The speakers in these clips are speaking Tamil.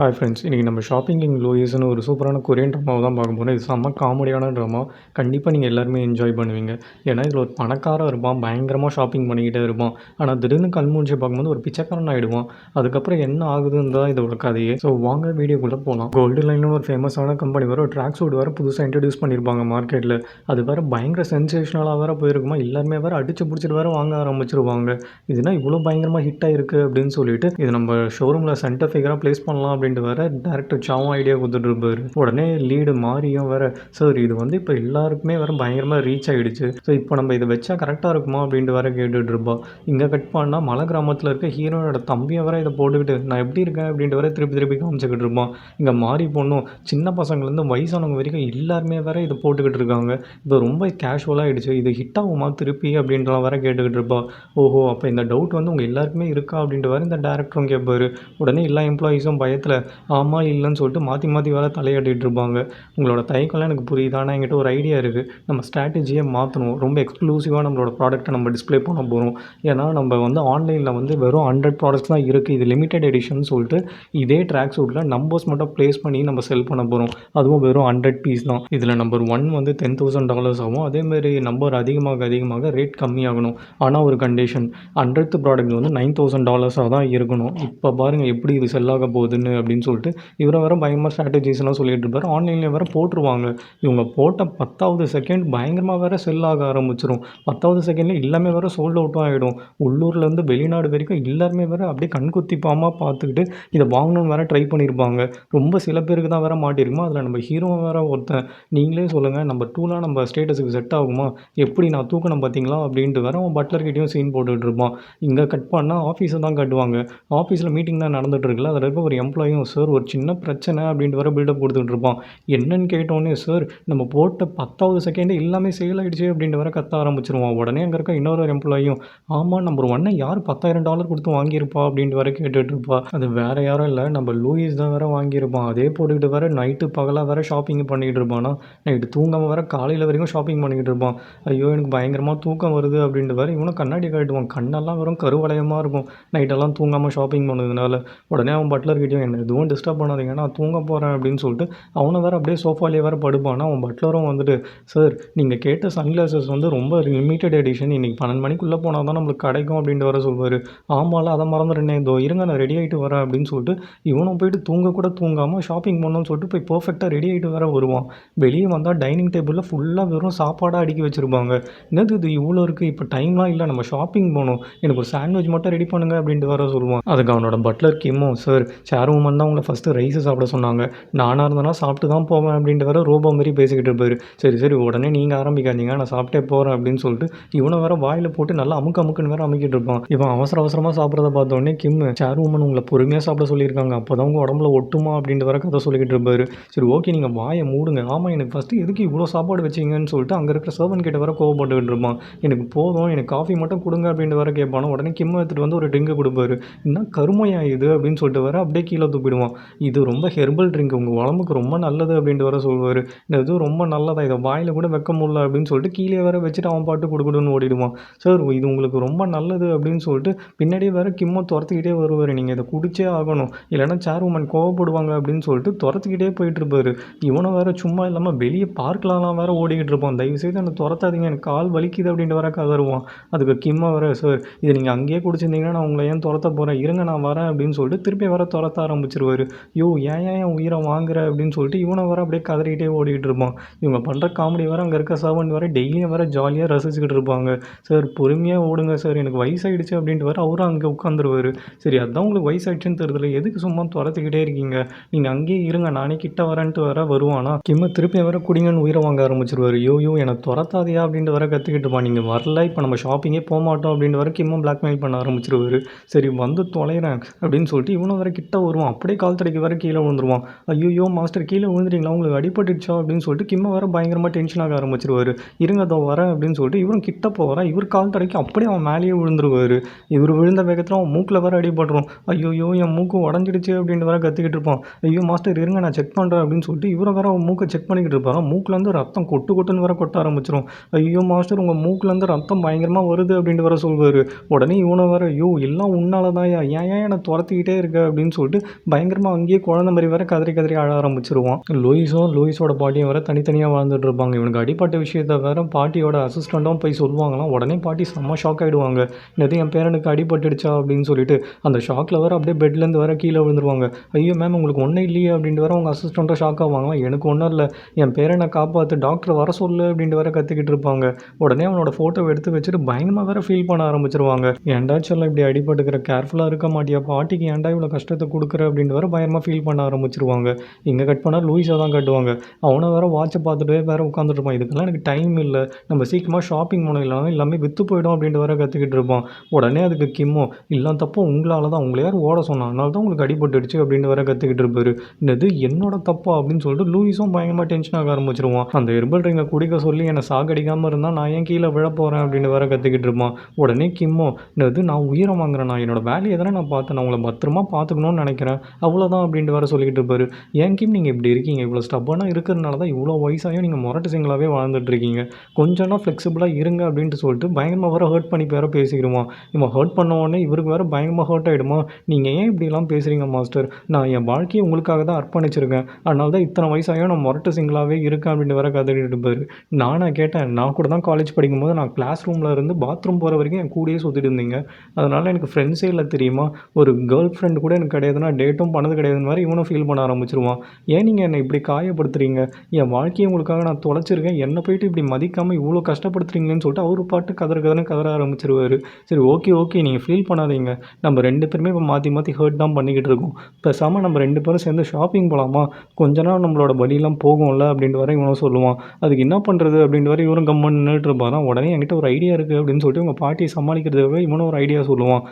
ஹாய் ஃப்ரெண்ட்ஸ், இன்றைக்கி நம்ம ஷாப்பிங் கிங் லூயிஸ்னு ஒரு சூப்பரான கொரியன் ட்ராமாவை தான் பார்க்க போகிறோம். இது செம்ம காமெடியான ட்ராமா. கண்டிப்பாக நீங்கள் எல்லாருமே என்ஜாய் பண்ணுவீங்க. ஏன்னா இதில் ஒரு பணக்காரன் இருப்பான், பயங்கரமாக ஷாப்பிங் பண்ணிக்கிட்டே இருப்பான். ஆனால் திடீர்னு கண் மூஞ்சி பார்க்கும்போது ஒரு பிச்சைக்காரன் ஆகிடுவான். அதுக்கப்புறம் என்ன ஆகுதுன்னு தான் இதோட கதையே. ஸோ வாங்க வீடியோக்குள்ளே போகலாம். கோல்டு லைன்னு ஒரு ஃபேமஸான கம்பெனி வேறு ஒரு ட்ராக் சூட் வேறு புதுசாக இன்ட்ரடியூஸ் பண்ணியிருப்பாங்க மார்க்கெட்டில். அது வேறு பயங்கர சென்சேஷனலாக வேறு போயிருக்குமா, எல்லாருமே வேறு அடிச்சு பிடிச்சிட்டு வேறு வாங்க ஆரம்பிச்சிருவாங்க. இதுனா இவ்வளோ பயங்கரமாக ஹிட் ஆகிருக்கு அப்படின்னு சொல்லிட்டு இது நம்ம ஷோரூமில் சென்டர் ஃபிகராக ப்ளேஸ் பண்ணலாம் அப்படின்னு வேற டேரக்டர் சாவும் ஐடியா கொடுத்துட்ருப்பாரு. உடனே லீடு மாறியும் வேற, சார் இது வந்து இப்போ எல்லாருக்குமே வேற பயங்கரமாக ரீச் ஆகிடுச்சு. ஸோ இப்போ நம்ம இதை வச்சா கரெக்டாக இருக்குமா அப்படின்ட்டு வேற கேட்டுட்டு இருப்பா. இங்கே கட் பண்ணால் மலை கிராமத்தில் இருக்க ஹீரோனோட தம்பியை வேற இதை போட்டுக்கிட்டு நான் எப்படி இருக்கேன் அப்படின்ட்டு வேற திருப்பி திருப்பி காமிச்சிக்கிட்டு இருப்பான். இங்கே மாறி பொண்ணும் சின்ன பசங்கள்லேருந்து வயசானவங்க வரைக்கும் எல்லாருமே வேற இதை போட்டுக்கிட்டு இருக்காங்க. இப்போ ரொம்ப கேஷுவலாக ஆகிடுச்சு. இது ஹிட் ஆகுமா திருப்பி அப்படின்ட்டுலாம் வேற கேட்டுக்கிட்டு இருப்பா. ஓஹோ, அப்போ இந்த டவுட் வந்து உங்கள் எல்லாருக்குமே இருக்கா அப்படின்ட்டு வேற இந்த டேரக்டரும் கேட்பாரு. உடனே எல்லா எம்ப்ளாயீஸும் பயத்தில் ஆமாம் இல்லைன்னு சொல்லிட்டு மாற்றி மாற்றி வேறு தலையாட்டிகிட்டு இருப்பாங்க. உங்களோட தயக்கம்லாம் எனக்கு புரியுது, ஆனால் என்கிட்ட ஒரு ஐடியா இருக்குது. நம்ம ஸ்ட்ராட்டஜியை மாற்றணும். ரொம்ப எக்ஸ்க்ளூசிவாக நம்மளோட ப்ராடக்ட்டை நம்ம டிஸ்ப்ளே பண்ண போகிறோம். ஏன்னா நம்ம வந்து ஆன்லைனில் வந்து வெறும் 100 ப்ராடக்ட்ஸ் தான் இருக்குது. இது லிமிடெட் எடிஷன் சொல்லிட்டு இதே ட்ராக் சூட்டில் நம்பர்ஸ் மட்டும் ப்ளேஸ் பண்ணி நம்ம செல் பண்ண போகிறோம். அதுவும் வெறும் 100 பீஸ் தான். இதில் நம்பர் 1 வந்து $10,000 ஆகும். அதேமாரி நம்பர் அதிகமாக அதிகமாக ரேட் கம்மியாகணும். ஆனால் ஒரு கண்டிஷன், 100th ப்ராடக்ட் வந்து $9,000 தான் இருக்கணும். இப்போ பாருங்கள் எப்படி இது செல் ஆக போகுதுன்னு அப்படின்னு சொல்லிட்டு இவரை வேறு பயங்கரமாக ஸ்ட்ராட்டஜிஸ்லாம் சொல்லிட்டு இருப்பார். ஆன்லைனில் வேறு போட்டுருவாங்க. இவங்க போட்ட 10வது செகண்ட் பயங்கரமாக வேறு செல் ஆக ஆரம்பிச்சிடும். 10வது செகண்ட்லேயே எல்லாமே வேறு சோல்ட் அவுட்டும் ஆகிடும். உள்ளூர்லேருந்து வெளிநாடு வரைக்கும் எல்லாருமே வேறு அப்படியே கண்குத்தி பாமாக பார்த்துக்கிட்டு இதை வாங்கணும்னு வேறு ட்ரை பண்ணியிருப்பாங்க. ரொம்ப சில பேருக்கு தான் வேறு மாட்டிருக்குமா. அதில் நம்ம ஹீரோ வேறு ஒருத்தன். நீங்களே சொல்லுங்கள், நம்ம 2லாம் நம்ம ஸ்டேட்டஸுக்கு செட் ஆகுமா, எப்படி நான் தூக்கணும் பார்த்தீங்களா அப்படின்ட்டு வேறு அவன் பட்லர்கிட்டையும் சீன் போட்டுக்கிட்டு இருப்பான். இங்கே கட் பண்ணால் ஆஃபீஸை தான் கட்டுவாங்க. ஆஃபீஸில் மீட்டிங் தான் நடந்துகிட்டு இருக்குல்ல, அதில் இருக்க ஒரு எம்ப்ளாயும் சார் ஒரு சின்ன பிரச்சனை அப்படின்ட்டு வர பில்டப் கொடுத்துட்டு இருப்பான். என்னன்னு கேட்டோன்னே சார் நம்ம போட்ட 10வது செகண்டே எல்லாமே சேல் ஆகிடுச்சு அப்படின்ட்டு வர கத்த ஆரம்பிச்சிருவான். உடனே அங்கே இருக்க இன்னொரு எம்ப்ளாயும் ஆமாம் நம்பர் 1 யார் $10,000 கொடுத்து வாங்கியிருப்பா அப்படின்ட்டு வர கேட்டுட்டு இருப்பா. அது வேறு யாரும் இல்லை, நம்ம லூயிஸ் தான் வேறு வாங்கியிருப்பான். அதே போட்டுக்கிட்டு வேறு நைட்டு பகலாக வேறு ஷாப்பிங் பண்ணிக்கிட்டு இருப்பானா. நைட்டு தூங்காமல் வேறு காலையில் வரைக்கும் ஷாப்பிங் பண்ணிக்கிட்டு இருப்பான். ஐயோ எனக்கு பயங்கரமாக தூக்கம் வருது அப்படின்ட்டு வேறு இவனும் கண்ணாடி காட்டுவான். கண்ணெல்லாம் வெறும் கருவளையமாக இருக்கும் நைட்டெல்லாம் தூங்காமல் ஷாப்பிங் பண்ணதுனால. உடனே அவன் பட்லர்கிட்டையும் என்ன எதுவும் டிஸ்டர்ப் பண்ணாதீங்க, நான் தூங்க போகிறேன் அப்படின்னு சொல்லிட்டு அவனை வேறு அப்படியே சோஃபாலேயே வேறு படுப்பானா. அவன் பட்லரும் வந்துட்டு சார் நீங்கள் கேட்ட சன்கிளாஸஸ் வந்து ரொம்ப லிமிட்டட் எடிஷன், இன்றைக்கி 12 மணிக்குள்ளே போனால் தான் நம்மளுக்கு கிடைக்கும் அப்படின்ட்டு வர சொல்வார். ஆமாம்ல அதை மறந்துடுனே, இதோ இருங்க நான் ரெடி ஆகிட்டு வரேன் அப்படின்னு சொல்லிட்டு இவனும் போயிட்டு தூங்க கூட தூங்காமல் ஷாப்பிங் பண்ணணும்னு சொல்லிட்டு போய் பர்ஃபெக்டாக ரெடி ஆகிட்டு வேறு வருவான். வெளியே வந்தால் டைனிங் டேபிளில் ஃபுல்லாக வெறும் சாப்பாடாக அடுக்கி வச்சுருப்பாங்க. என்னது இது இவ்வளோ இருக்குது, இப்போ டைம்லாம் இல்லை, நம்ம ஷாப்பிங் போகணும், எனக்கு ஒரு சாண்ட்விச் மட்டும் ரெடி பண்ணுங்க அப்படின்ட்டு வர சொல்லுவான். அதுக்கு அவனோட பட்லர் கிம்மோ சார் சேர் உமன் தான் உங்களை ஃபஸ்ட்டு ரைஸு சாப்பிட சொன்னாங்க, நானாக இருந்தேன்னா சாப்பிட்டு தான் போவேன் அப்படின்ட்டு வேறு ரோபோ மாரி பேசிக்கிட்டு இருப்பார். சரி சரி உடனே நீங்கள் ஆரம்பிக்காதீங்க, நான் சாப்பிட்டே போகிறேன் அப்படின்னு சொல்லிட்டு இவனை வேறு வாயில் போட்டு நல்லா அமுக்குன்னு வேறு அமுக்கிட்டு இருப்பான். இவன் அவசர அவசரமாக சாப்பிட்றத பார்த்தோன்னே கிம் சேர் உமன் உங்களை பொறுமையாக சாப்பிட சொல்லியிருக்காங்க, அப்போ தான் உங்கள் உடம்புல ஒட்டுமா அப்படின்ட்டு வேறு கதை சொல்லிக்கிட்டு இருப்பார். சரி ஓகே நீங்கள் வாயை மூடுங்க. ஆமாம் எனக்கு ஃபஸ்ட்டு எதுக்கு இவ்வளோ சாப்பாடு வச்சிங்கன்னு சொல்லிட்டு அங்கே இருக்கிற சர்வன் கிட்ட வேறு கோவப்பட்டுக்கிட்டு இருப்பான். எனக்கு போதும், எனக்கு காஃபி மட்டும் கொடுங்க அப்படின்ட்டு வேறு கேட்பானோ. உடனே கிம் எடுத்துகிட்டு வந்து ஒரு ட்ரிங்கு கொடுப்பாரு. என்ன கருமையா இது அப்படின்னு சொல்லிட்டு வேறு அப்படியே கீழே தூப்பிடுவான். இது ரொம்ப ஹெர்பல் ட்ரிங்க், உங்கள் உடம்புக்கு ரொம்ப நல்லது அப்படின்ட்டு வர சொல்லுவார். இது ரொம்ப நல்லதா, இதை வாயில் கூட வைக்க முடியல அப்படின்னு சொல்லிட்டு கீழே வேற வச்சுட்டு அவன் பாட்டு கொடுக்கணும்னு ஓடிடுவான். சார் இது உங்களுக்கு ரொம்ப நல்லது அப்படின்னு சொல்லிட்டு பின்னாடியே வேற கிம்மோ துரத்துக்கிட்டே வருவார். நீங்கள் இதை குடிச்சே ஆகணும், இல்லைன்னா சேர் உமன் கோவப்படுவாங்க அப்படின்னு சொல்லிட்டு துரத்துக்கிட்டே போயிட்டு இருப்பாரு. இவனும் வேற சும்மா இல்லாமல் வெளியே பார்க்கலாம்லாம் வேற ஓடிக்கிட்டு இருப்பான். தயவுசெய்து என்னை துரத்தாதீங்க, எனக்கு கால் வலிக்குது அப்படின்ட்டு வேற கதறுவான். அதுக்கு கிம்மா வேற சார் இதை நீங்கள் அங்கேயே குடிச்சிருந்தீங்கன்னா நான் உங்களை ஏன் துரத்த போகிறேன், இருங்க நான் வரேன் அப்படின்னு சொல்லிட்டு திருப்பி வர துரத்த ஆரம்பிச்சிருவாரு. யோ ஏன் ஏன் என் உயிரை வாங்குற அப்படின்னு சொல்லிட்டு இவனை வர அப்படியே கதறிக்கிட்டே ஓடிக்கிட்டு இருப்பான். இவங்க பண்ணுற காமெடி வேறு அங்கே இருக்க சர்வன்ட் வேறு டெய்லியும் வேறு ஜாலியாக ரசிச்சுக்கிட்டு இருப்பாங்க. சார் பொறுமையாக ஓடுங்க சார், எனக்கு வயசாகிடுச்சு அப்படின்ட்டு வேறு அவரும் அங்கே உட்காந்துருவார். சரி அதான் உங்களுக்கு வயசாகிடுச்சுன்னு தெரியுதுல, எதுக்கு சும்மா துரத்துக்கிட்டே இருக்கீங்க, நீங்கள் அங்கேயே இருங்க நானே கிட்ட வரேன்ட்டு வேற வருவானா. கிம்ம திருப்பி வேற குடிங்கன்னு உயிரை வாங்க ஆரம்பிச்சிருவார். யோ என்னை துரத்தாதையா அப்படின்ட்டு வேற கற்றுக்கிட்டு இருப்பான். நீங்கள் வரல இப்போ நம்ம ஷாப்பிங்கே போக மாட்டோம் அப்படின்ட்டு வர கிம்மும் பிளாக்மெயில் பண்ண ஆரம்பிச்சிருவார். சரி வந்து தொலைகிறேன் அப்படின்னு சொல்லிட்டு இவனும் வேற கிட்ட வருவான். அப்படியே கால் தடைக்கு வேற கீழே விழுந்துருவான். ஐயோ மாஸ்டர் கீழே விழுந்துட்டீங்களா, உங்களுக்கு அடிபட்டுச்சா அப்படின்னு சொல்லிட்டு கிம்ம வேற பயங்கரமாக டென்ஷன் ஆக ஆரம்பிச்சிருவார். இருங்க அதோ வரேன் அப்படின்னு சொல்லிட்டு இவரும் கிட்ட போகிறான். இவர் கால் தடைக்கு அப்படியே அவன் மேலேயே விழுந்துருவார். இவர் விழுந்த வேகத்தில் அவன் மூக்கில் வேற அடிபட்டுரும். ஐயோ என் மூக்கு உடஞ்சிடுச்சு அப்படின்ட்டு வேற கத்திக்கிட்டு இருப்பான். ஐயோ மாஸ்டர் இருங்க நான் செக் பண்ணுறேன் அப்படின்னு சொல்லிட்டு இவரை வேற அவன் மூக்கை செக் பண்ணிக்கிட்டு இருப்பான். மூக்கிலேருந்து ரத்தம் கொட்டுன்னு வேற கொட்ட ஆரம்பிச்சிடும். ஐயோ மாஸ்டர் உங்கள் மூக்கிலேருந்து ரத்தம் பயங்கரமாக வருது அப்படின்ட்டு வேற சொல்வார். உடனே இவனை வேற எல்லாம் உன்னால தான் ஏன் என்னை துரத்திக்கிட்டே இருக்க அப்படின்னு சொல்லிட்டு பயங்கரமாக அங்கேயே குழந்த மாதிரி வேற கதறி கதறி அழ ஆரம்பிச்சிருவான். லூயிஸோட பாட்டியும் வேற தனித்தனியாக வாழ்ந்துட்டு இருப்பாங்க. இவனுக்கு அடிப்பட்ட விஷயத்த வேற பாட்டியோட அசிஸ்டண்ட்டும் போய் சொல்லுவாங்களாம். உடனே பாட்டி செம்ம ஷாக் ஆகிடுவாங்க. என்னது என் பேரனுக்கு அடிபட்டுடுச்சா அப்படின்னு சொல்லிட்டு அந்த ஷாக்கில் வேற அப்படியே பெட்லேருந்து வேற கீழே விழுந்துருவாங்க. ஐயோ மேம் உங்களுக்கு ஒன்றும் இல்லையே அப்படின்ட்டு வேற அவங்க அசிஸ்டண்ட்டும் ஷாக் ஆவாங்க. எனக்கு ஒன்றும் இல்லை, என் பேரனை காப்பாற்று, டாக்டர் வர சொல்லு அப்படின்ட்டு வேற கத்திக்கிட்டு இருப்பாங்க. உடனே அவனோட ஃபோட்டோ எடுத்து வச்சுட்டு பயங்கரமாக வேற ஃபீல் பண்ண ஆரம்பிச்சிருவாங்க. ஏன்டா சொல்ல இப்படி அடிபட்டுக்கிற, கேர்ஃபுல்லாக இருக்க மாட்டியா, பாட்டிக்கு ஏன்டா இவ்வளோ கஷ்டத்தை கொடுக்குற அப்படின்ட்டு வேற பயங்கரமாக ஃபீல் பண்ண ஆரம்பிச்சிருவாங்க. இங்கே கட் பண்ணால் லூயிஸை தான் கட்டுவாங்க. அவனை வேற வாட்சை பார்த்துட்டு வேற உட்காந்துட்டு இருப்பான். இதுக்கெல்லாம் எனக்கு டைம் இல்லை, நம்ம சீக்கிரமாக ஷாப்பிங் பண்ண இல்லாமல் எல்லாமே விற்று போயிடும் அப்படின்ட்டு வேற கற்றுக்கிட்டு இருப்பான். உடனே அதுக்கு கிம்மோ, இல்லை தப்போ உங்களால் தான், உங்களை யார் ஓட சொன்னா, அதனால தான் உங்களுக்கு அடிபட்டுடுச்சு அப்படின்னு வேற கற்றுக்கிட்டு இருப்பாரு. என்னது என்னோட தப்பா அப்படின்னு சொல்லிட்டு லூயிஸும் பயங்கரமாக டென்ஷன் ஆக ஆரம்பிச்சிருவான். அந்த ஹெர்பல் ட்ரிங்கை குடிக்க சொல்லி என்னை சாகடிக்காமல் இருந்தால் நான் ஏன் கீழே விழ போகிறேன் அப்படின்னு வேற கற்றுக்கிட்டு இருப்பான். உடனே கிம்மோ, என்னது நான் உயிரை வாங்குறேன், நான் என்னோட வேலையை தானே நான் பார்த்தேன், நான் உங்களை பத்திரமா பார்த்துக்கணும்னு நினைக்கிறேன், அவ்வளோதான் அப்படின்ட்டு வேற சொல்லிக்கிட்டு இருப்பாரு. ஏன் கிம் நீங்கள் இப்படி இருக்கீங்க, இவ்வளோ ஸ்டப்பாக இருக்கிறதுனால தான் இவ்வளோ வயசாயும் நீங்கள் முரட்டு சிங்களாகவே வாழ்ந்துட்டு இருக்கீங்க, கொஞ்சம்னா ஃப்ளெக்சிபிளாக இருங்க அப்படின்ட்டு சொல்லிட்டு பயங்கரமாக வேற ஹர்ட் பண்ணி வேற பேசிக்கிடுவான். இவன் ஹர்ட் பண்ண உடனே இவருக்கு வேறு பயங்கரமாக ஹர்ட் ஆகிடுமா. நீங்கள் ஏன் இப்படிலாம் பேசுகிறீங்க மாஸ்டர், நான் என் வாழ்க்கையை உங்களுக்காக தான் அர்ப்பணிச்சிருக்கேன், அதனால தான் இத்தனை வயசாகியும் நான் முரட்டு சிங்களாகவே இருக்கேன் அப்படின்னு வேற கதறிட்டு இருப்பார். நானாக கேட்டேன், நான் கூட தான் காலேஜ் படிக்கும்போது நான் கிளாஸ் ரூமில் இருந்து பாத்ரூம் போகிற வரைக்கும் என் கூடயே சுற்றிட்டு இருந்தீங்க, அதனால் எனக்கு ஃப்ரெண்ட்ஸே இல்லை தெரியுமா, ஒரு கேர்ள் ஃப்ரெண்டு கூட எனக்கு கிடையாதுன்னா டேட்டும் பண்ணது கிடையாதுன்னு மாதிரி இவனும் ஃபீல் பண்ண ஆரம்பிச்சிருவான். ஏன் நீங்கள் என்னை இப்படி காயப்படுத்துறீங்க, என் வாழ்க்கையை உங்களுக்காக நான் தொலைச்சிருக்கேன், என்னை போயிட்டு இப்படி மதிக்காமல் இவ்வளோ கஷ்டப்படுத்துறீங்களேன்னு சொல்லிட்டு அவர் பாட்டு கதற ஆரம்பிச்சிருவார். சரி ஓகே ஓகே நீங்கள் ஃபீல் பண்ணாதீங்க, நம்ம 2 பேருமே இப்போ மாற்றி மாற்றி ஹர்ட் தான் பண்ணிக்கிட்டு இருக்கோம், பேசாமல் நம்ம 2 பேரும் சேர்ந்து ஷாப்பிங் போகலாமா, கொஞ்ச நாள் நம்மளோட வழியெல்லாம் போகும்ல அப்படின்ட்டு வர இவனும் சொல்லுவான். அதுக்கு என்ன பண்ணுறது அப்படின்ட்டு வர இவரும் கம்மன் நின்றுட்டு இருப்பாரான். உடனே என்கிட்ட ஒரு ஐடியா இருக்குது அப்படின்னு சொல்லிட்டு உங்கள் பாட்டியை சமாளிக்கிறதுக்காக இவனும் ஒரு ஐடியா சொல்லுவான்.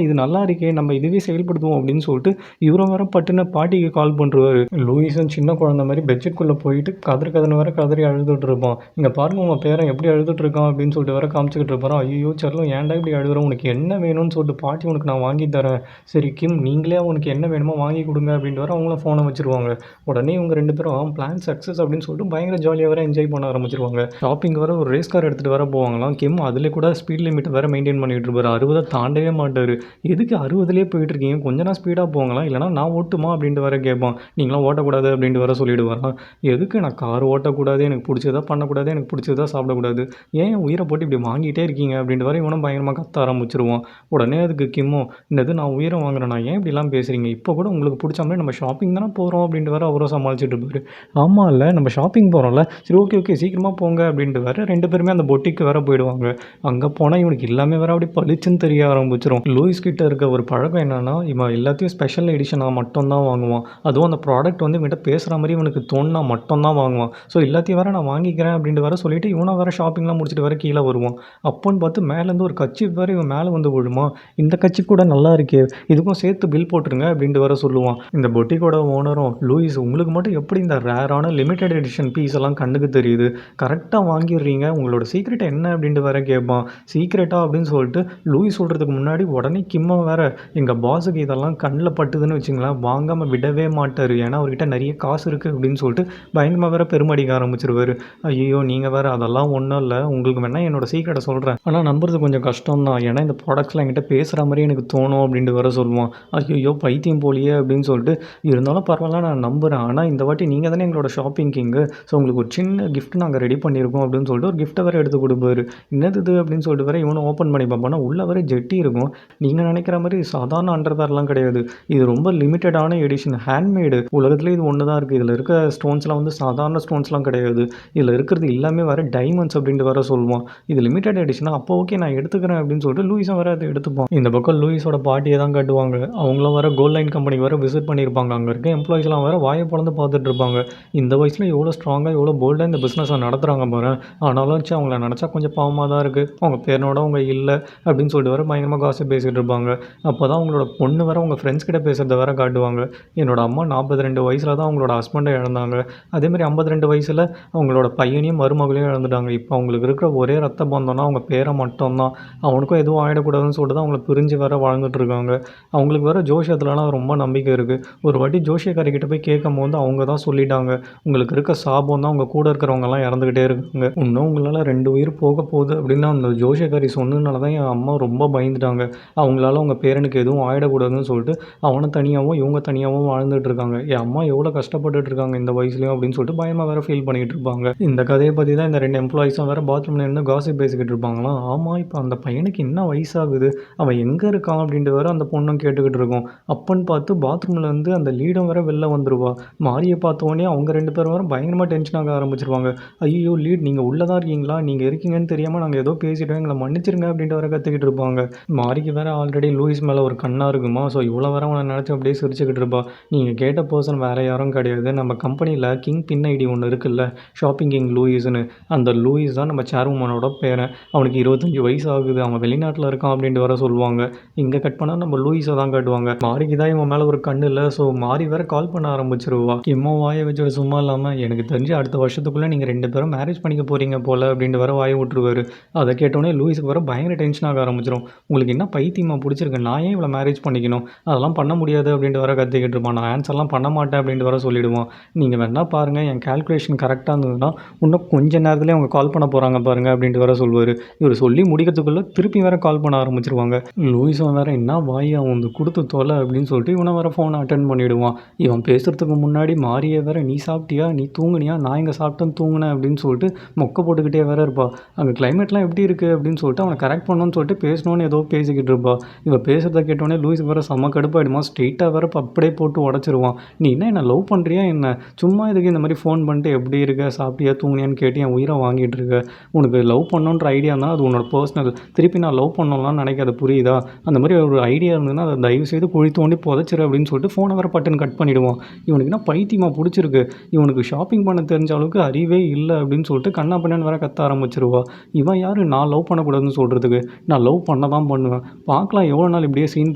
இது நல்லா இருக்கே, நம்ம இதுவே செயல்படுத்துவோம் அப்படின்னு சொல்லிட்டு இவரும் வேற பட்டுன்னு பாட்டிக்கு கால் பண்ணுறாரு. லூயிஸும் சின்ன குழந்தை மாதிரி பெட்ஷீட்குள்ளே போயிட்டு கதறு வேற கதறி அழுதுட்டு இருப்பான். இங்கே பாருங்க உங்கள் பேரன் எப்படி அழுதுட்டு இருக்கான் அப்படின்னு சொல்லிட்டு வேற காமிச்சிக்கிட்டு இருப்பான். ஐயோ செல்லம் ஏன்டா இப்படி அழுதுறோம், உனக்கு என்ன வேணும்னு சொல்லிட்டு பாட்டி உனக்கு நான் வாங்கி தரேன், சரி கிம் நீங்களே உனக்கு என்ன வேணுமோ வாங்கி கொடுங்க அப்படின்ட்டு வர அவங்கள ஃபோனை வச்சுருவாங்க. உடனே இவங்க 2 பேரும் பிளான் சக்ஸஸ் அப்படின்னு சொல்லிட்டு பயங்கர ஜாலியாக வேற என்ஜாய் பண்ண ஆரம்பிச்சிருவாங்க. ஷாப்பிங் வர ஒரு ரேஸ் கார் எடுத்துகிட்டு வர போவாங்களாம். கிம் அதில் கூட ஸ்பீட் லிமிட் வேறு மெயின்டைன் பண்ணிகிட்டு இருப்பார். 60 தாண்டவே மாட்டார். எதுக்கு 60லேயே போயிட்டு இருக்கீங்க, கொஞ்ச நாள் ஸ்பீடாக போகலாம், இல்லைனா நான் ஓட்டுமா அப்படின்ட்டு வேற கேட்பான். நீங்களாம் ஓட்டக்கூடாது அப்படின்ட்டு வேற சொல்லிவிடுவாராம். எதுக்கு நான் கார் ஓட்டக்கூடாது, எனக்கு பிடிச்சதா பண்ணக்கூடாது, எனக்கு பிடிச்சதா சாப்பிடக்கூடாது, ஏன் உயிரை போட்டு இப்படி வாங்கிட்டே இருக்கீங்க அப்படின்ட்டு வர இவனும் பயங்கரமாக கத்த ஆரம்பிச்சிருவான். உடனே அதுக்கு கிம்மோ, என்னது நான் உயிரை வாங்குறேன், நான் ஏன் இப்படிலாம் பேசுகிறீங்க, இப்போ கூட உங்களுக்கு பிடிச்ச மாதிரி நம்ம ஷாப்பிங் தானே போகிறோம் அப்படின்ட்டு வேற அவரும் சமாளிச்சுட்டு இருப்பாரு. ஆமாம் இல்லை நம்ம ஷாப்பிங் போகிறோம்ல, சரி ஓகே ஓகே சீக்கிரமாக போங்க அப்படின்ட்டு வேற 2 பேருமே அந்த பொட்டிக்கு வேற போயிடுவாங்க. அங்கே போனால் இவனுக்கு எல்லாமே வேற அப்படி பளிச்சுன்னு தெரிய ஆரம்பிச்சிடும். லூயிஸ் கிட்ட இருக்க ஒரு பழக்கம் என்னன்னா, இவன் எல்லாத்தையும் ஸ்பெஷல் எடிஷனாக மட்டும்தான் வாங்குவான். அதுவும் அந்த ப்ராடக்ட் வந்து இவன்கிட்ட பேசுகிற மாதிரி இவனுக்கு தோணுனா மட்டும்தான் வாங்குவான். ஸோ எல்லாத்தையும் வேற நான் வாங்கிக்கிறேன் அப்படின்ட்டு வேற சொல்லிட்டு இவனை வேற ஷாப்பிங்லாம் முடிச்சுட்டு வேற கீழே வருவான். அப்போன்னு பார்த்து மேலேருந்து ஒரு கச்சிப் வேற இவன் மேலே வந்து விழுமா. இந்த கச்சிப் கூட நல்லா இருக்கே, இதுக்கும் சேர்த்து பில் போட்டுருங்க அப்படின்ட்டு வேற சொல்லுவான். இந்த பொட்டிக்கோட ஓனரும், லூயிஸ் உங்களுக்கு மட்டும் எப்படி இந்த ரேரான லிமிடெட் எடிஷன் பீஸ் எல்லாம் கண்ணுக்கு தெரியுது, கரெக்டாக வாங்கிடுறீங்க, உங்களோட சீக்ரெட் என்ன அப்படின்ட்டு வேற கேட்பான். சீக்ரெட்டா அப்படின்னு சொல்லிட்டு லூயிஸ் சொல்கிறதுக்கு முன்னாடி உடனே கிம்மா வேற, எங்கள் பாஸுக்கு இதெல்லாம் கண்ணில் பட்டுதுன்னு வச்சுங்களேன் வாங்காமல் விடவே மாட்டார், ஏன்னா அவர்கிட்ட நிறைய காசு இருக்குது அப்படின்னு சொல்லிட்டு பயங்கரமாக வேற பெருமடிக்க ஆரம்பிச்சிருவாரு. ஐயோ நீங்கள் வேறு அதெல்லாம் ஒன்றும் இல்லை, உங்களுக்கு வேணால் என்னோடய சீக்கிரட்டை சொல்கிறேன், ஆனால் நம்புறது கொஞ்சம் கஷ்டம் தான், ஏன்னா இந்த ப்ராடக்ட்ஸ்லாம் என்கிட்ட பேசுகிற மாதிரி எனக்கு தோணும் அப்படின்ட்டு வேற சொல்லுவான். ஐயோ பைத்தியம் போலியே அப்படின்னு சொல்லிட்டு, இருந்தாலும் பரவாயில்ல நான் நம்புகிறேன், ஆனால் இந்த வாட்டி நீங்கள் தானே எங்களோட ஷாப்பிங் கிங்கு, ஸோ உங்களுக்கு ஒரு சின்ன கிஃப்ட் நாங்கள் ரெடி பண்ணியிருக்கோம் அப்படின்னு சொல்லிட்டு ஒரு கிஃப்ட்டை வேறு எடுத்து கொடுப்பாரு. என்னது இது அப்படின்னு சொல்லிட்டு வேறு இவனும் ஓப்பன் பண்ணி பார்ப்பானா, உள்ள வரை ஜெட்டி இருக்கும். நீங்கள் நினைக்கிற மாதிரி சாதாரண அண்டர்வேர்லாம் கிடையாது, இது ரொம்ப லிமிட்டடான எடிஷன், ஹேண்ட்மேடு, உலகத்துலேயே இது ஒன்று தான் இருக்குது, இதில் இருக்க ஸ்டோன்ஸ்லாம் வந்து சாதாரண ஸ்டோன்ஸ்லாம் கிடையாது, இதில் இருக்கிறது எல்லாமே வேறு டைமண்ட்ஸ் அப்படின்ட்டு வேற சொல்லுவான். இது லிமிடெட் எடிஷனா, அப்போ ஓகே நான் எடுத்துக்கிறேன் அப்படின்னு சொல்லிட்டு லூயிஸும் வேறு அதை எடுத்துப்பான். இந்த பக்கம் லூயிஸோட பாட்டியை தான் கட்டுவாங்க. அவங்களும் வேறு கோல்ட் லைன் கம்பெனிக்கு வேறு விசிட் பண்ணியிருப்பாங்க. அங்கே இருக்க எம்ப்ளாயிஸ்லாம் வேறு வாயை பிளந்து பார்த்துட்டு இருப்பாங்க. இந்த வயசில் எவ்வளோ ஸ்ட்ராங்காக எவ்வளோ போல்டாக இந்த பிஸ்னஸை நடத்துகிறாங்க பாரு, ஆனாலும் வச்சு அவங்கள நினச்சா கொஞ்சம் பாவமாக தான் இருக்குது, அவங்க பேரனோட அவங்க இல்லை அப்படின்னு சொல்லிட்டு வேறு பயங்கரமாக காசு பேசிகிட்டு இருப்பாங்க. அப்போ தான் அவங்களோட பொண்ணு வேறு அவங்க ஃப்ரெண்ட்ஸ் கிட்ட பேசுகிறத வேறு காட்டுவாங்க. என்னோட அம்மா 42 வயசில் தான் அவங்களோட ஹஸ்பண்டை இழந்தாங்க, அதேமாதிரி 52 வயசில் அவங்களோட பையனையும் மருமகளையும் இழந்துட்டாங்க. இப்போ அவங்களுக்கு இருக்கிற ஒரே ரத்த பந்தம்னா அவங்க பேரை மட்டும்தான், அவனுக்கும் எதுவும் ஆகிடக்கூடாதுன்னு சொல்லிட்டு தான் அவங்கள பிரிஞ்சு வேறு வாழ்ந்துட்டு இருக்காங்க. அவங்களுக்கு வேறு ஜோஷியத்துலலாம் ரொம்ப நம்பிக்கை இருக்குது. ஒரு வாட்டி ஜோஷியக்காரிக்கிட்ட போய் கேட்கும் போது அவங்க தான் சொல்லிட்டாங்க, உங்களுக்கு இருக்க சாபம் தான் உங்கள் கூட இருக்கிறவங்கலாம் இறந்துக்கிட்டே இருக்காங்க, இன்னும் உங்களால் 2 உயிர் போக போகுது அப்படின்னு அந்த ஜோஷியக்காரி சொன்னதுனால தான் என் அம்மா ரொம்ப பயந்துட்டாங்க, அவங்களால அவங்க பேரனுக்கு எதுவும் ஆகிடக்கூடாதுன்னு சொல்லிட்டு அவனை தனியாகவும் இவங்க தனியாகவும் வாழ்ந்துட்டு இருக்காங்க. என் அம்மா எவ்வளோ கஷ்டப்பட்டுட்டு இருக்காங்க இந்த வயசுலையும் அப்படின்னு சொல்லிட்டு பயமாக வேறு ஃபீல் பண்ணிகிட்டு இருப்பாங்க. இந்த கதையை பற்றி தான் இந்த 2 எம்ப்ளாயிஸும் வேறு பாத்ரூமில் இருந்து காசிப் பேசிக்கிட்டு இருப்பாங்களாம். ஆமாம், இப்போ அந்த பையனுக்கு என்ன வயசாகுது, அவன் எங்கே இருக்கான் அப்படின்ட்டு வேறு அந்த பொண்ணும் கேட்டுக்கிட்டு இருக்கோம். அப்பன்னு பார்த்து பாத்ரூமில் வந்து அந்த லீடும் வேறு வெளில வந்துடுவா. மாரியை பார்த்த உடனே அவங்க 2 பேரும் வேறு பயங்கரமாக டென்ஷன் ஆக ஆரம்பிச்சிருவாங்க. ஐயோ லீட், நீங்கள் உள்ளே தான் இருக்கீங்களா, நீங்கள் இருக்கீங்கன்னு தெரியாமல் நாங்கள் ஏதோ பேசிட்டோம், எங்களை மன்னிச்சிருங்க அப்படின்ட்டு வேறு கற்றுக்கிட்டு இருப்பாங்க. மாரிக்கு வேறு ஆல்ரெடி லூயிஸ் மேலே ஒரு கண்ணாக இருக்குமா. ஸோ இவ்வளோ வேறு அவனை நினச்சி அப்படியே சிரிச்சுக்கிட்டு இருப்பா. நீங்கள் கேட்ட பர்சன் வேறு யாரும் கிடையாது, நம்ம கம்பெனியில் கிங் பின் ஐடி ஒன்று இருக்குல்ல, ஷாப்பிங் கிங் லூயிஸ்னு. அந்த லூயிஸ் தான் நம்ம சேர்மனோட பேரன். அவனுக்கு 25 வயசு ஆகுது, அவன் வெளிநாட்டில் இருக்கான் அப்படின்ட்டு வேறு சொல்லுவாங்க. இங்கே கட் பண்ணால் நம்ம லூயிஸை தான் காட்டுவாங்க. மாரிக்கு தான் இவன் மேலே ஒரு கண்ணு இல்லை. ஸோ மாரி வேறு கால் பண்ண ஆரம்பிச்சிருவா. கிம்மோ வாயை வச்சுட்டு சும்மா இல்லாமல், எனக்கு தெரிஞ்சு அடுத்த வருஷத்துக்குள்ளே நீங்கள் 2 பேரும் மேரேஜ் பண்ணிக்க போகிறீங்க போல் அப்படின்ட்டு வேறு வாயை விட்டுருவாரு. அதை கேட்டோடனே லூயிஸுக்கு வேறு பயங்கர டென்ஷன் ஆக ஆரம்பிச்சிடும். உங்களுக்கு என்ன பைத்தியமாக பிடிச்சிருக்கு, நான் ஏன் இவ்வளோ மேரேஜ் பண்ணிக்கணும், அதெல்லாம் பண்ண முடியாது அப்படின்ட்டு வேறு கத்திக்கிட்டு இருப்பான். நான் ஆன்சர்லாம் பண்ண மாட்டேன் அப்படின்ட்டு வேறு சொல்லிவிடுவான். நீங்கள் வேணா பாருங்கள், என் கால்குலேஷன் கரெக்டாக இருந்ததுன்னா இன்னும் கொஞ்ச நேரத்துலேயே அவங்க கால் பண்ண போகிறாங்க பாருங்கள் அப்படின்ட்டு வேறு சொல்லுவார். இவர் சொல்லி முடிக்கிறதுக்குள்ளே திருப்பி வேறு கால் பண்ண ஆரம்பிச்சிருவாங்க. லூயிஸும் வேறு என்ன வாய் அவன் வந்து கொடுத்து தொலை அப்படின்னு சொல்லிட்டு இவனை வேறு ஃபோனை அட்டன் பண்ணிவிடுவான். இவன் பேசுகிறதுக்கு முன்னாடி மாரியே வேறு, நீ சாப்பிட்டியா, நீ தூங்குனியா, நான் இங்கே சாப்பிட்டேன் தூங்கினேன் அப்படின்னு சொல்லிட்டு மொக்க போட்டுக்கிட்டே வேறு இருப்பா. அங்கே கிளைமேட்லாம் எப்படி இருக்குது அப்படின்னு சொல்லிட்டு அவனை கரெக்ட் பண்ணணும்னு சொல்லிட்டு பேசணுன்னு ஏதோ பேசிக்கிட்டு இருப்பா. இவன் பேசுகிறத கேட்டோடனே லூயிஸுக்கு வேறு செம்ம கடுப்பாயிடுமா. ஸ்ட்ரெயிட்டாக வேறு அப்படியே போட்டு உடச்சிருவான். நீ என்ன லவ் பண்ணுறியா என்ன, சும்மா இதுக்கு இந்த மாதிரி ஃபோன் பண்ணிட்டு எப்படி இருக்க, சாப்பிட்டியா, தூங்குனியான்னு கேட்டு என் உயிரை வாங்கிட்டு இருக்க. உனக்கு லவ் பண்ணணுன்ற ஐடியா இருந்தால் அது உன்னோட பர்சனல், திருப்பி நான் லவ் பண்ணலாம்னு நினைக்காத, புரியுதா? அந்த மாதிரி ஒரு ஐடியா இருந்ததுன்னா அதை தயவு செய்து குழி தோண்டி புதைச்சிரு அப்படின்னு சொல்லிட்டு ஃபோனை வேறு பட்டுன்னு கட் பண்ணிவிடுவான். இவனுக்கு என்ன பைத்தியமாக பிடிச்சிருக்கு, இவனுக்கு ஷாப்பிங் பண்ண தெரிஞ்ச அளவுக்கு அறிவே இல்லை அப்படின்னு சொல்லிட்டு கண்ணா பண்ணான்னு வேறு கத்த ஆரம்பிச்சிருவா. இவன் யார் நான் லவ் பண்ணக்கூடாதுன்னு சொல்கிறதுக்கு, நான் லவ் பண்ண தான் பண்ணுவேன், பார்க்கலாம் எவ்வளோ நாள் இப்படியே சீன்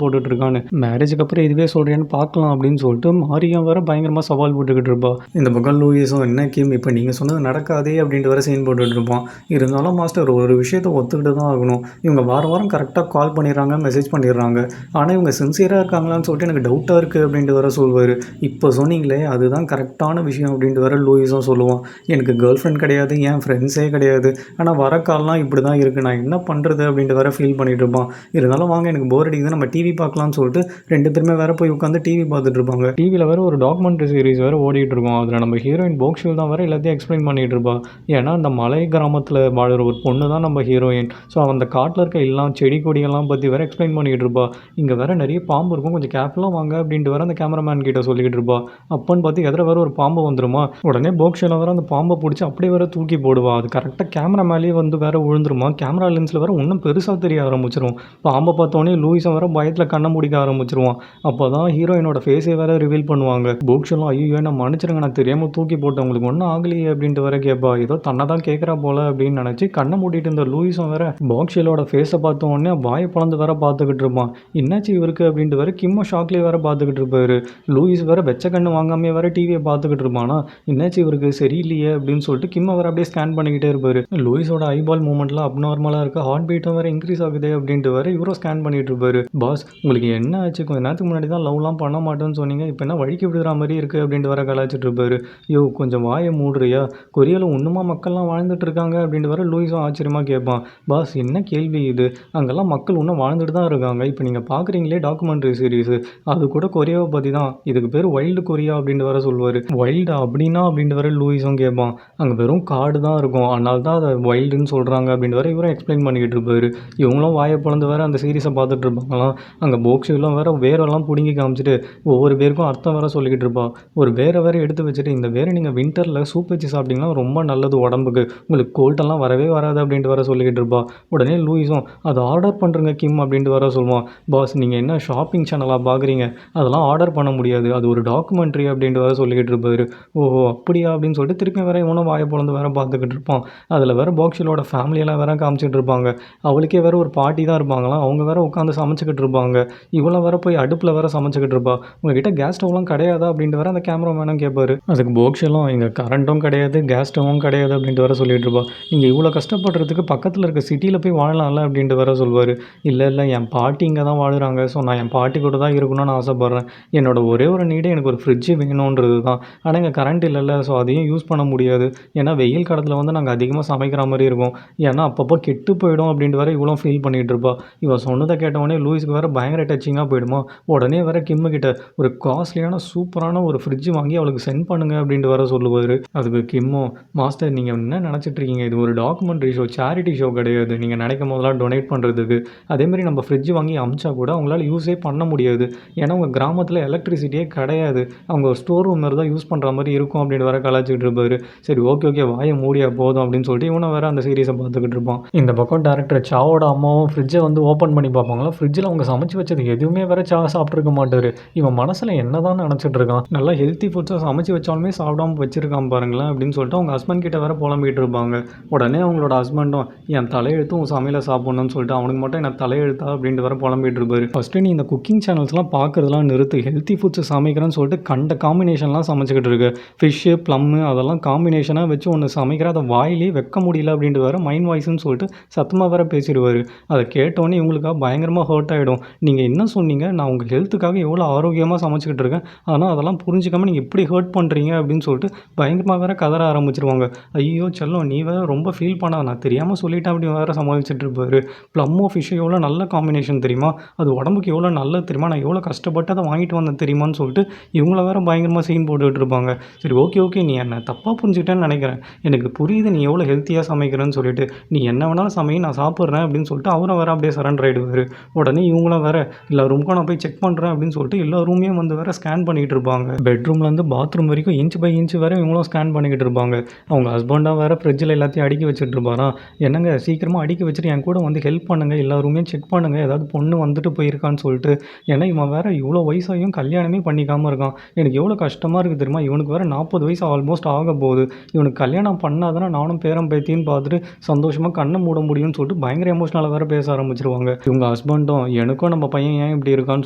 போட்டுட்ருக்கான்னு, மேரேஜுக்கு அப்புறம் இதுவே சொல்கிறேன்னு பார்க்கலாம் அப்படின்னு சொல்லிட்டு மாரியும் வேறு பயங்கரமாக சவால் போட்டுக்கிட்டு இருப்பா. இந்த பக்கம் லூயிஸும் என்ன கிம் இப்போ நீங்கள் சொன்னது நடக்காதே அப்படின்ட்டு வேறு சீன் போட்டுட்டு இருப்பான். இருந்தாலும் மாஸ்டர் ஒரு விஷயத்தை ஒத்துக்கிட்டு தான் ஆகணும், இவங்க வாரம் வாரம் கரெக்டாக கால் பண்ணிடுறாங்க, மெசேஜ் பண்ணிடுறாங்க, ஆனால் இவங்க சின்சியராக இருக்காங்களான்னு சொல்லிட்டு எனக்கு டவுட்டாக இருக்குது அப்படின்ட்டு வேறு சொல்வார். இப்போ சொன்னீங்களே அதுதான் கரெக்டான விஷயம் அப்படின்ட்டு வேறு லூயிஸும் சொல்லுவான். எனக்கு கேர்ள் ஃப்ரெண்ட் கிடையாது, என் ஃப்ரெண்ட்ஸே கிடையாது, ஆனால் வர கால்லாம் இப்படி தான் இருக்குது, நான் என்ன பண்ணுறது அப்படின்ட்டு வேறு ஃபீல் பண்ணிகிட்டு இருப்பான். இருந்தாலும் வாங்க எனக்கு போர் அடிக்குது, நம்ம டிவி பார்க்கலாம்னு சொல்லிட்டு 2 பேருமே வேறு போய் உட்காந்து டிவி பார்த்துட்டு இருப்பாங்க. டிவியில் வேறு ஒரு டாக்குமெண்ட்ரி சீரிஸ் வேறு ஓடிட்டு இருக்கும். அதில் நம்ம ஹீரோயின் போக்ஷில் தான் வேறு எல்லாத்தையும் எக்ஸ்பிளைன் பண்ணிகிட்டு இருப்பா. ஏன்னா அந்த மலை கிராமத்தில் வாழுற ஒரு பொண்ணு தான் நம்ம ஹீரோயின். ஸோ அந்த காட்டில் இருக்க எல்லாம் செடி கொடிகள்லாம் பற்றி வேறு எக்ஸ்பிளைன் பண்ணிகிட்டு இருப்பா. இங்கே வேறு நிறைய பாம்பு இருக்கும், கொஞ்சம் கேர்ஃபுல்லாக வாங்க அப்படின்ட்டு வேறு அந்த கேமராமேன் கிட்ட சொல்லிக்கிட்டு இருப்பா. அப்போன்னு பார்த்து எதிர வேறு ஒரு பாம்பு வந்துருமா. உடனே போக்ஷில் வேறு அந்த பாம்பை பிடிச்சி அப்படியே வேறு தூக்கி போடுவா. அது கரெக்டாக கேமரா மேலேயே வந்து வேறு விழுந்துருமா. கேமரா லென்ஸில் வேறு இன்னும் பெருசாக தெரிய ஆரம்பிச்சிரும். பாம்பை பார்த்தோன்னே லூயிஸை வேறு பயத்தில் கண்ணை முடிக்க ஆரம்பிச்சிருவான். அப்போ தான் ஹீரோயினோட ஃபேஸே வேறு ரிவீல் பண்ணுவாங்க. போக்ஷெல்லாம் ஐயோ நான் மன்னிச்சிருங்க, நான் தெரியாமல் தூக்கி போட்டேன், உங்களுக்கு ஒன்றும் ஆகலையே அப்படின்ட்டு வேறு கேட்பா. ஏதோ தன்னை தான் கேட்குறா போல் அப்படின்னு நினச்சி கண்ணை மூடிட்டு இருந்த லூயிஸும் வேறு போக்ஷெலோட ஃபேஸை பார்த்த உடனே வாயை பழந்து வேறு பார்த்துக்கிட்டு இருப்பான். என்னாச்சு இவருக்கு அப்படின்ட்டு வேறு கிம்மோ ஷாக்லேயே வேறு பார்த்துக்கிட்டு இருப்பாரு. லூயிஸ் வேறு வெச்ச கண்ணு வாங்காமே வேறு டிவியை பார்த்துக்கிட்டு இருப்பானா. என்னாச்சு இவருக்கு சரியில்லையே அப்படின்னு சொல்லிட்டு கிம்மோ வேறு அப்படியே ஸ்கேன் பண்ணிக்கிட்டே இருப்பார். லூயிஸோட ஐபால் மூமெண்ட்லாம் அப்நார்மலாக இருக்குது, ஹார்ட் பீட்டும் வேறு இன்க்ரீஸ் ஆகுது அப்படின்ட்டு வேறு இவரும் ஸ்கேன் பண்ணிகிட்டு இருப்பார். பாஸ் உங்களுக்கு என்ன ஆச்சு, கொஞ்சம் நேரத்துக்கு முன்னாடி தான் லவ்லாம் பண்ண மாட்டேன்னு சொன்னீங்க, இப்போ என்ன வழிக்கு விடுற மாதிரி இருக்குது அப்படின்ட்டு வேறு கலாச்சிட்டு இருப்பார். யோ கொஞ்சம் வாயை மூடுறியா, கொரியாவில் இன்னுமா மக்கள்லாம் வாழ்ந்துட்டு இருக்காங்க அப்படின்ட்டு வேறு லூயிஸும் ஆச்சரியமாக கேட்பான். பாஸ் என்ன கேள்வி இது, அங்கெல்லாம் மக்கள் இன்னும் வாழ்ந்துட்டு தான் இருக்காங்க, இப்போ நீங்கள் பார்க்குறீங்களே டாக்குமெண்ட்ரி சீரீஸு அது கூட கொரியாவை பற்றி தான், இதுக்கு பேர் வைல்டு கொரியா அப்படின்ட்டு வேறு சொல்லுவார். வைல்டா அப்படின்னா அப்படின்ட்டு வேறு லூயிஸும் கேட்பான். அங்கே வெறும் காடு தான் இருக்கும், அதனால தான் அதை வைல்டுன்னு சொல்கிறாங்க அப்படின்ட்டு வேறு இவரும் எக்ஸ்பிளைன் பண்ணிக்கிட்டு இருப்பார். இவங்களும் வாயை பிளந்து வேறு அந்த சீரீஸை பார்த்துட்டு இருப்பாங்களாம். அங்கே போக்ஷெல்லாம் வேறு வேரெல்லாம் பிடுங்கி காமிச்சிட்டு ஒவ்வொரு பேருக்கும் அர்த்தம் வேறு சொல்லிக்கிட்டு இருப்பா. ஒரு வேரை வேறு எடுத்து வச்சுட்டு, இந்த வேரை நீங்கள் வின்டரில் சூப் வச்சு சாப்பிட்டீங்கன்னா ரொம்ப நல்லது உடம்புக்கு, உங்களுக்கு கோல்டெல்லாம் வரவே வராது அப்படின்ட்டு வேறு சொல்லிக்கிட்டு இருப்பா. உடனே லூயிஸும் அதை ஆர்டர் பண்ணுறங்க கிம் அப்படின்ட்டு வேறு சொல்லுவான். பாஸ் நீங்கள் என்ன ஷாப்பிங் சேனலாக பார்க்குறீங்க, அதெல்லாம் ஆர்டர் பண்ண முடியாது, அது ஒரு டாக்குமெண்ட்ரி அப்படின்ட்டு வேறு சொல்லிக்கிட்டு இருப்பார். ஓஹோ அப்படியா அப்படின்னு சொல்லிட்டு திருப்பி வேறு இவனும் வாயை பொழந்து வேறு பார்த்துக்கிட்டு இருப்பான். அதில் வேறு போக்ஷெலோட ஃபேமிலியெல்லாம் வேறு காமிச்சிட்டு இருப்பாங்க. அவளுக்கே வேறு ஒரு பாட்டி தான் இருப்பாங்களாம், அவங்க வேறு உட்காந்து சமைச்சிக்கிட்டு இருப்பாங்க. இவ்வளோ வேறு போய் அடுப்பில் வேறு சமைச்சிக்கிட்டு இருப்பா. உங்ககிட்ட கேஸ் ஸ்டவ்லாம் கிடையாதா அப்படின்ட்டு வேறு அந்த கேமராமேனும் கேட்பார். அதுக்கு போக்ஷெல்லாம் இங்கே கரண்ட்டும் கிடையாது, கேஸ் ஸ்டவ்வும் கிடையாது அப்படின்ட்டு வேறு சொல்லிட்டு இருப்பா. நீங்கள் இவ்வளோ கஷ்டப்படுறதுக்கு பக்கத்தில் இருக்க சிட்டியில் போய் வாழலாம்ல அப்படின்ட்டு வேறு சொல்வார். இல்லை இல்லை என் பாட்டி இங்கே தான் வாழுறாங்க, ஸோ நான் என் பாட்டி கூட தான் இருக்கணும்னு ஆசைப்பட்றேன், என்னோட ஒரே ஒரு நீடே எனக்கு ஒரு ஃப்ரிட்ஜு வேணுன்றது தான், ஆனால் இங்கே கரண்ட் இல்லைல்ல, ஸோ அதையும் யூஸ் பண்ண முடியாது, ஏன்னா வெயில் காலத்தில் வந்து நாங்கள் அதிகமாக சமைக்கிற மாதிரி இருக்கும், ஏன்னா அப்பப்போ கெட்டு போயிடும் அப்படின்ட்டு வேறு இவ்வளோ ஃபீல் பண்ணிகிட்டு இருப்பா. இவன் சொன்னதை கேட்டவொடனே லூயிஸ்க்கு வேறு பயங்கர டச்சிங்காக போயிடுமா. உடனே உடனே வேற கிம்மு கிட்ட ஒரு காஸ்ட்லியான சூப்பரான ஒரு ஃப்ரிட்ஜ் வாங்கி அவளுக்கு சென்ட் பண்ணுங்க அப்படின்ட்டு வேற சொல்லுவார். அதுக்கு கிம்மோ, மாஸ்டர் நீங்கள் என்ன நினச்சிட்டு இருக்கீங்க, இது ஒரு டாக்குமெண்ட்ரி ஷோ, சேரிட்டி ஷோ கிடையாது, நீங்கள் நினைக்கும் போதெல்லாம் டொனேட் பண்ணுறதுக்கு. அதேமாதிரி நம்ம ஃப்ரிட்ஜ் வாங்கி அமிச்சா கூட அவங்களால யூஸே பண்ண முடியாது. ஏன்னா உங்கள் கிராமத்தில் எலக்ட்ரிசிட்டியே கிடையாது, அவங்க ஒரு ஸ்டோர் ரூம் மாதிரி தான் யூஸ் பண்ணுற மாதிரி இருக்கும் அப்படின்னு வேற கலாச்சிக்கிட்டு இருப்பாரு. சரி ஓகே ஓகே வாயை மூடியா போதும் அப்படின்னு சொல்லிட்டு இவனை வேற அந்த சீரிஸை பார்த்துக்கிட்டு இருப்பான். இந்த பக்கம் டேரக்டர் சாவோட அம்மாவும் ஃப்ரிட்ஜை வந்து ஓப்பன் பண்ணி பார்ப்பாங்களா, ஃப்ரிட்ஜில் அவங்க சமைச்சு வச்சது எதுவுமே வேற சா சாப்பிட்ருக்க மாட்டார். இவன் மனசில் என்ன தான் நினச்சிட்டு இருக்கான், நல்லா ஹெல்த்தி ஃபுட்ஸாக சமைச்சு வச்சாலுமே சாப்பிடாம வச்சிருக்கான் பாருங்களேன் அப்படின்னு சொல்லிட்டு அவங்க ஹஸ்பண்ட் கிட்ட வேற புலம்பிகிட்டு இருப்பாங்க. உடனே அவங்களோட ஹஸ்பண்டும் என் தலையெழுத்தும் உன் சமையலை சாப்பிட்ணுன்னு சொல்லிட்டு அவனுக்கு மட்டும் என்ன தலையெழுத்தா அப்படின்ட்டு வேற புலம்பிகிட்டு இருப்பாரு. ஃபஸ்ட்டு நீ இந்த குக்கிங் சேனல்ஸ்லாம் பார்க்குறதுலாம் நிறுத்து, ஹெல்த்தி ஃபுட்ஸ் சமைக்கிறேன்னு சொல்லிட்டு கண்ட காம்பினேஷன்லாம் சமைச்சிக்கிட்டு இருக்கு. ஃபிஷ்ஷு ப்ளம்மு அதெல்லாம் காம்பினேஷனாக வச்சு ஒன்று சமைக்கிற, அதை வாயிலே வைக்க முடியல அப்படின்ட்டு வேற மைண்ட் வாய்ஸ்ன்னு சொல்லிட்டு சத்தமாக வேற பேசிடுவார். அதை கேட்டோன்னே இவங்களுக்காக பயங்கரமாக ஹர்ட் ஆகிடும். நீங்கள் என்ன சொன்னீங்க, நான் உங்கள் ஹெல்த்துக்காக எவ்வளோ ஆரோக்கியமாக சமைச்சிக்கிட்டு இருக்கேன், ஆனால் அதெல்லாம் புரிஞ்சிக்காமல் நீங்கள் இப்படி ஹர்ட் பண்ணுறீங்க அப்படின்னு சொல்லிட்டு பயங்கரமாக வேற கதற ஆரம்பிச்சிருவாங்க. ஐயோ செல்லம் நீ வேறு ரொம்ப ஃபீல் பண்ண, நான் தெரியாமல் சொல்லிட்டேன் அப்படின்னு வேறு சமாளிச்சுட்டு இருப்பார். ப்ளம்மோ ஃபிஷ்ஷு எவ்வளோ நல்ல காம்பினேஷன் தெரியுமா, அது உடம்புக்கு எவ்வளோ நல்லது தெரியுமா, நான் எவ்வளோ கஷ்டப்பட்டு அதை வாங்கிட்டு வந்தேன் தெரியுமான்னு சொல்லிட்டு இவங்கள வேறு பயங்கரமாக சீன் போட்டுக்கிட்டு இருப்பாங்க. சரி ஓகே ஓகே நீ என்ன தப்பாக புரிஞ்சுக்கிட்டேன்னு நினைக்கிறேன், எனக்கு புரியுது நீ எவ்வளோ ஹெல்த்தியாக சமைக்கிறேன்னு சொல்லிட்டு, நீ என்ன வேணாலும் சமை நான் சாப்பிட்றேன் அப்படின்னு சொல்லிட்டு அவரை வேறு அப்படியே சரண்டர் ஆகிடுவார். உடனே இவங்களும் வேறு எல்லா ரூமுக்கும் நான் போய் செக் பண்ணுறேன் அப்படின்னு சொல்லிட்டு எல்லா ரூமையும் வந்து வேறு ஸ்கேன் பண்ணிக்கிட்டு இருப்பாங்க. பெட்ரூம்லேருந்து பாத்ரூம் வரைக்கும் இன்ச் பை இன்ச் வேறு இவங்களும் ஸ்கேன் பண்ணிக்கிட்டு இருப்பாங்க. அவங்க ஹஸ்பண்டாக வேறு ஃப்ரிட்ஜில் எல்லாத்தையும் அடுக்கி வச்சுட்டு இருப்பாரா, என்னங்க சீக்கிரமாக அடுக்கி வச்சுட்டு என் கூட வந்து ஹெல்ப் பண்ணுங்கள், எல்லா ரூமையும் செக் பண்ணுங்கள், ஏதாவது பொண்ணு வந்துட்டு போயிருக்கான்னு சொல்லிட்டு. ஏன்னா இவன் வேறு இவ்வளோ வயசாகியும் கல்யாணமே பண்ணிக்காமல் இருக்கான், எனக்கு எவ்வளோ கஷ்டமாக இருக்குது தெரியுமா, இவனுக்கு வேறு 40 வயசு ஆல்மோஸ்ட் ஆக போகுது, இவனுக்கு கல்யாணம் பண்ணாதானே நானும் பேரம் பேத்தின்னு பார்த்துட்டு சந்தோஷமாக கண்ணை மூட முடியும்னு சொல்லிட்டு பயங்கர எமோஷனலாக வேறு பேச ஆரம்பிச்சிருவாங்க. இவங்க ஹஸ்பண்டும் எனக்கும் நம்ம பையன் ஏன் இப்படி இருக்கான்னு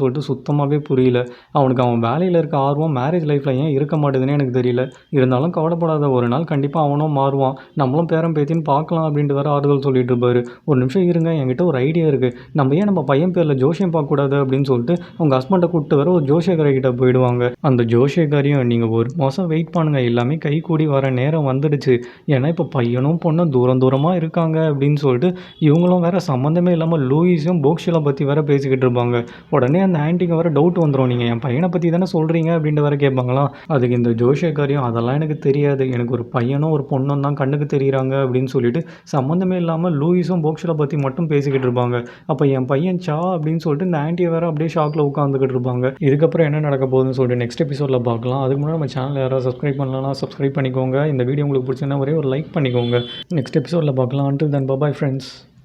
சொல்லிட்டு சுத்தமாகவே புரியல, அவனுக்கு அவன் வேலையில் இருக்க ஆர்வம் மேரேஜ் லைஃப்பில் ஏன் இருக்க மாட்டேதுன்னு எனக்கு தெரியல, இருந்தாலும் கவலைப்படாத, ஒரு நாள் கண்டிப்பாக அவனும் மாறுவான், நம்மளும் பேரம் பேத்தின்னு பார்க்கலாம் அப்படின்ட்டு வேறு ஆறுதல் சொல்லிட்டு இருப்பாரு. ஒரு நிமிஷம் இருங்க, என்கிட்ட ஒரு ஐடியா இருக்குது, நம்ம ஏன் நம்ம பையன் பேரில் ஜோஷியம் பார்க்கக்கூடாது அப்படின்னு சொல்லிட்டு அவங்க ஹஸ்பண்டை கூப்பிட்டு வர ஒரு ஜோஷியக்காரிகிட்ட போயிடுவாங்க. அந்த ஜோஷியக்காரியும் நீங்கள் ஒரு மாதம் வெயிட் பண்ணுங்கள், எல்லாமே கை கூடி வர நேரம் வந்துடுச்சு, ஏன்னா இப்போ பையனும் பொண்ணும் தூரம் தூரமாக இருக்காங்க அப்படின்னு சொல்லிட்டு இவங்களும் வேறு சம்மந்தமே இல்லாமல் லூயிஸும் போக்ஷிலா பற்றி வேறு பேசிக்கிட்டு இருப்பாங்க. உடனே அந்த ஆன்ட்டிக்கு வேறு டவுட் வந்துடும், நீங்கள் என் பையனை பற்றி தானே சொல்கிறீங்க அப்படின்ட்டு வேறு கேட்பாங்களாம். அதுக்கு இந்த ஜோஷியக்காரியும் அதெல்லாம் எனக்கு தெரியாது, எனக்கு ஒரு பையனும் ஒரு பொண்ணும் தான் கண்ணுக்கு தெரியுறாங்க அப்படின்னு சொல்லிட்டு சம்மந்தமே இல்லாமல் லூயிஸும் போக்ஷிலா பற்றி மட்டும் பேசிக்கிட்டு இருப்பாங்க. அப்போ என் பையன் சா அப்படின்னு சொல்லிட்டு இந்த ஆன்ட்டியை வேறு அப்படியே ஷாக்கில் உட்காந்துக்கிட்டு இருப்பாங்க. இதுக்கப்புறம் என்ன நடக்க போகுதுன்னு சொல்லிட்டு நெக்ஸ்ட் எபிசோடில் பார்க்கலாம். அதுக்கு முன்னாடி நம்ம சேனல் யாராவது சப்ஸ்கிரைப் பண்ணலன்னா சப்ஸ்கிரைப் பண்ணிக்கோங்க. இந்த வீடியோ உங்களுக்கு பிடிச்சிருந்தா ஒரே ஒரு லைக் பண்ணிக்கோங்க. நெக்ஸ்ட் எபிசோடில் பார்க்கலாம். until then bye bye friends.